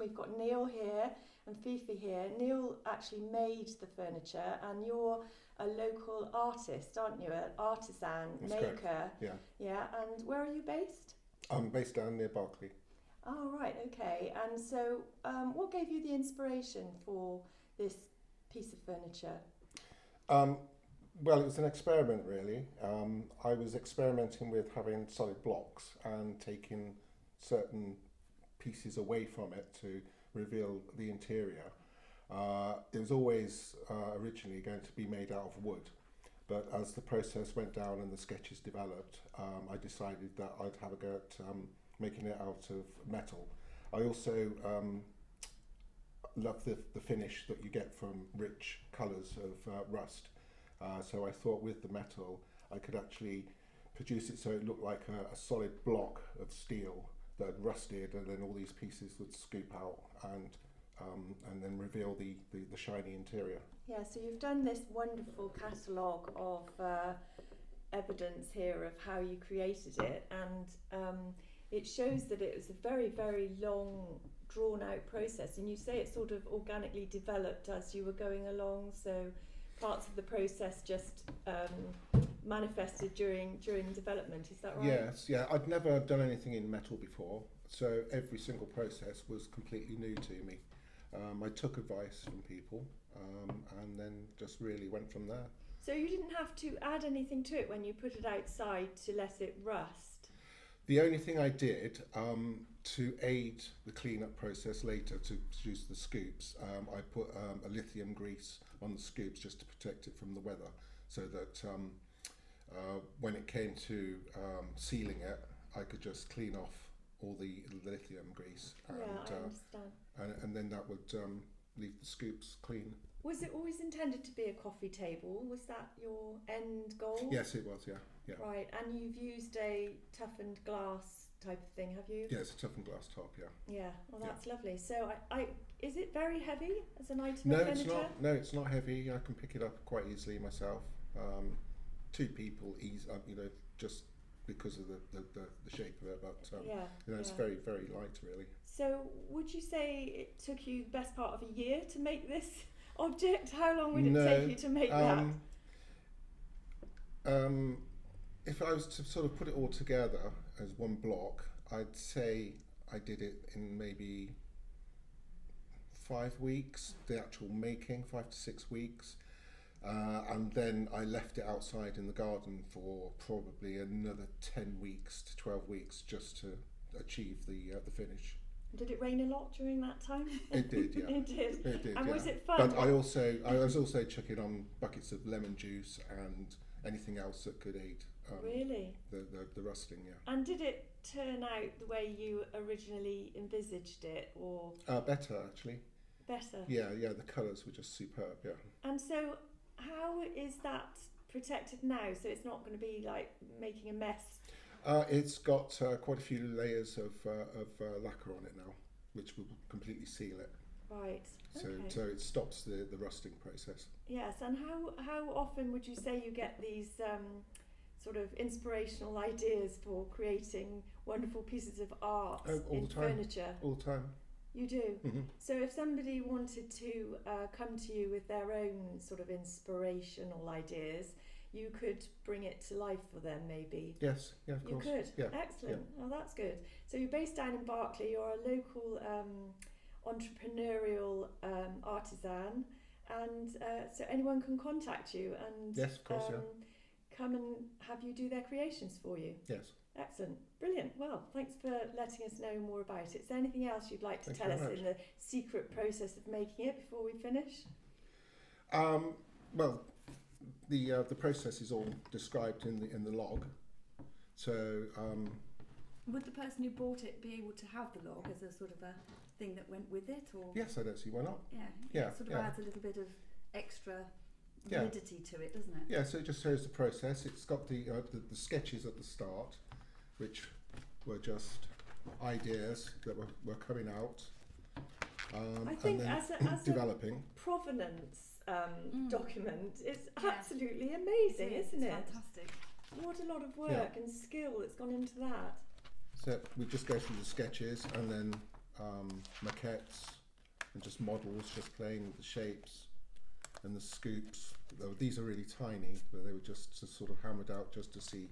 We've got Neale here and Fifi here. Neale actually made the furniture, and you're a local artist, aren't you? An artisan That's maker. correct. Yeah. Yeah, and where are you based? I'm based down near Berkeley. Oh, right, okay. And so what gave you the inspiration for this piece of furniture? Well, it was an experiment, really. I was experimenting with having solid blocks and taking certain pieces away from it to reveal the interior. It was always originally going to be made out of wood, but as the process went down and the sketches developed, I decided that I'd have a go at making it out of metal. I also love the finish that you get from rich colours of rust. So I thought with the metal I could actually produce it so it looked like a solid block of steel that had rusted, and then all these pieces would scoop out and then reveal the shiny interior. Yeah, so you've done this wonderful catalogue of evidence here of how you created it, and it shows that it was a very, very long, drawn-out process, and you say it sort of organically developed as you were going along, so parts of the process just manifested during development, is that right? Yes, yeah. I'd never done anything in metal before, so every single process was completely new to me. I took advice from people and then just really went from there. So you didn't have to add anything to it when you put it outside to let it rust? The only thing I did to aid the clean-up process later to produce the scoops, I put a lithium grease on the scoops just to protect it from the weather, so that when it came to sealing it, I could just clean off all the lithium grease, and, yeah, I understand. and then that would leave the scoops clean. Was it always intended to be a coffee table? Was that your end goal? Yes, it was, yeah. Right, and you've used a toughened glass type of thing, have you? Yeah, it's a toughened glass top, yeah. Yeah, well that's lovely. So is it very heavy as an item No, of it's furniture? not. No, it's not heavy. I can pick it up quite easily myself. Two people, just because of the shape of it, but it's very, very light, really. So would you say it took you the best part of a year to make this object? How long would it take you to make that? If I was to sort of put it all together as one block, I'd say I did it in maybe 5 weeks, the actual making, 5 to 6 weeks. And then I left it outside in the garden for probably another 10 weeks to 12 weeks just to achieve the finish. Did it rain a lot during that time? It did, yeah. It did. It did, and yeah. was it fun? But I was also chucking on buckets of lemon juice and anything else that could aid really? the rusting, yeah. And did it turn out the way you originally envisaged it, or? Better, actually. Better? Yeah, the colours were just superb, yeah. And so how is that protected now, so it's not going to be like making a mess? It's got quite a few layers of lacquer on it now, which will completely seal it. Right. So it stops the rusting process. Yes, and how often would you say you get these sort of inspirational ideas for creating wonderful pieces of art in furniture? All the time. You do? Mm-hmm. So if somebody wanted to come to you with their own sort of inspirational ideas, you could bring it to life for them, maybe? Yes, yeah, of course. You could? Yeah. Excellent. Yeah. Oh, that's good. So you're based down in Berkeley, you're a local entrepreneurial artisan, and so anyone can contact you and yes, of course, come and have you do their creations for you. Yes. Excellent. Brilliant. Well, thanks for letting us know more about it. Is there anything else you'd like to tell us in the secret process of making it before we finish? Well, the process is all described in the log. So would the person who bought it be able to have the log as a sort of a thing that went with it, or? Yes, I don't see why not. Yeah, it sort of adds a little bit of extra validity to it, doesn't it? Yeah, so it just shows the process. It's got the sketches at the start, which were just ideas that were coming out. I think and then as developing. A provenance document, it's absolutely amazing, isn't it? Fantastic. What a lot of work and skill that's gone into that. So we just go through the sketches and then maquettes and just models, just playing with the shapes and the scoops. Though these are really tiny, but they were just sort of hammered out just to see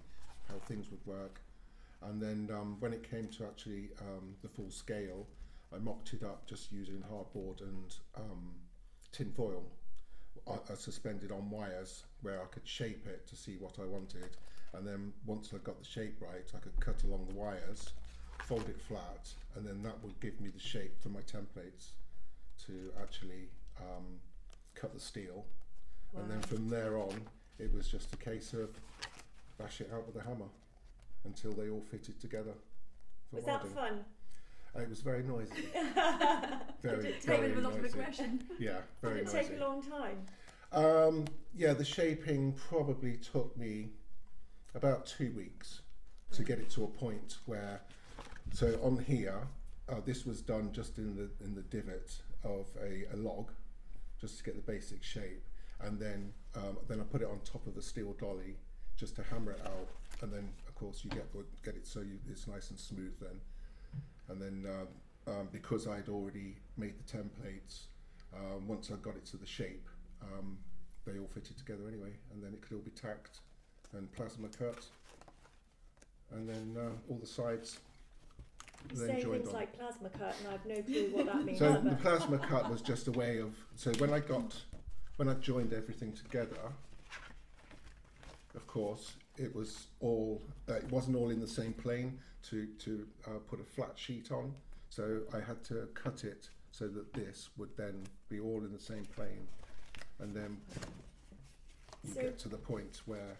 how things would work. And then when it came to actually the full scale, I mocked it up just using hardboard and tin foil suspended on wires where I could shape it to see what I wanted. And then once I got the shape right, I could cut along the wires, fold it flat, and then that would give me the shape for my templates to actually cut the steel. Wow. And then from there on, it was just a case of bash it out with a hammer until they all fitted together. Was that fun? It was very noisy. Did it Take very with a lot of noisy. aggression. Yeah, very Did it noisy. take a long time? Yeah, the shaping probably took me about 2 weeks to get it to a point where, so on here, this was done just in the divot of a log, just to get the basic shape, and then I put it on top of the steel dolly just to hammer it out, and then of course you get it so it's nice and smooth then, and then because I'd already made the templates, once I got it to the shape, they all fitted together anyway, and then it could all be tacked and plasma cut, and then all the sides You then say joined things on. like plasma cut, and I've no clue what that means. So either. the plasma cut was just a way of, so when I joined everything together, of course, it was all, it wasn't all in the same plane to put a flat sheet on. So I had to cut it so that this would then be all in the same plane. And then you So- get to the point where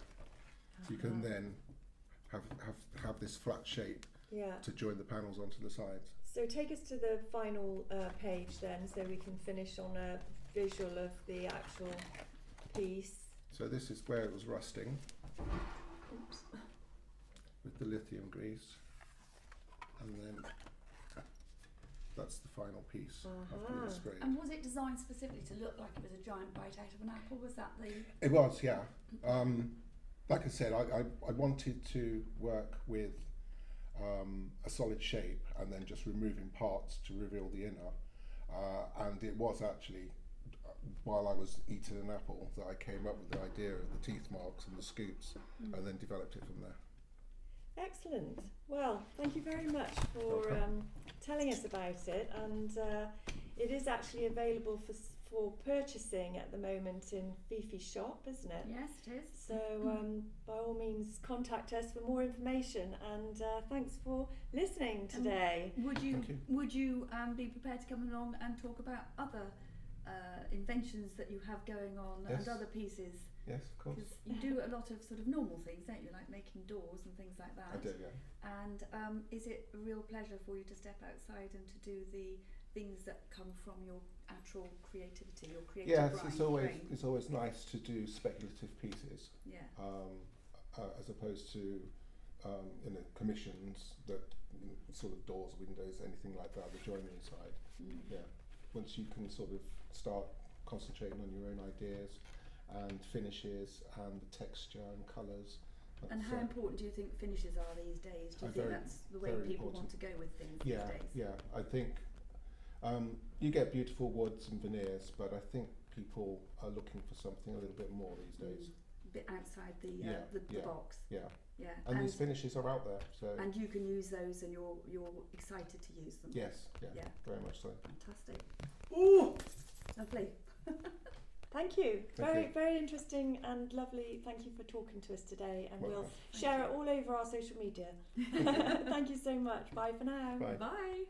you can then have this flat shape Yeah. to join the panels onto the sides. So take us to the final page then, so we can finish on a visual of the actual piece. So this is where it was rusting Oops. with the lithium grease, and then that's the final piece after the scrape. And was it designed specifically to look like it was a giant bite out of an apple? Was that the... It was, yeah. Like I said, I wanted to work with a solid shape and then just removing parts to reveal the inner. And it was actually while I was eating an apple that I came up with the idea of the teeth marks and the scoops, and then developed it from there. Excellent. Well, thank you very much for Welcome. telling us about it, and it is actually available for purchasing at the moment in Fifi's shop, isn't it? Yes, it is. So by all means contact us for more information, and thanks for listening today. Would you, Thank you. would you be prepared to come along and talk about other inventions that you have going on Yes. and other pieces? Yes, of course. Because you do a lot of sort of normal things, don't you, like making doors and things like that. I do, yeah. And is it a real pleasure for you to step outside and to do the things that come from your actual creativity, your creative Yes, brain? it's always nice to do speculative pieces, Yeah. as opposed to commissions that sort of doors, windows, anything like that, the joinery side. Mm. Yeah, once you can sort of start concentrating on your own ideas and finishes and the texture and colours. And how important do you think finishes are these days? Do you think Very- that's the way very people important. want to go with things Yeah, these days? yeah. I think you get beautiful woods and veneers, but I think people are looking for something a little bit more these days. A bit outside the Yeah, the yeah. box. Yeah, Yeah. and these finishes are out there, so and you can use those, and you're excited to use them. yes, yeah, Yeah. very much so. Fantastic. Ooh, Lovely. thank you. Thank you. Very interesting and lovely. Thank you for talking to us today, and Welcome. we'll share it all over our social media. Thank you so much. Bye for now. Bye. Bye.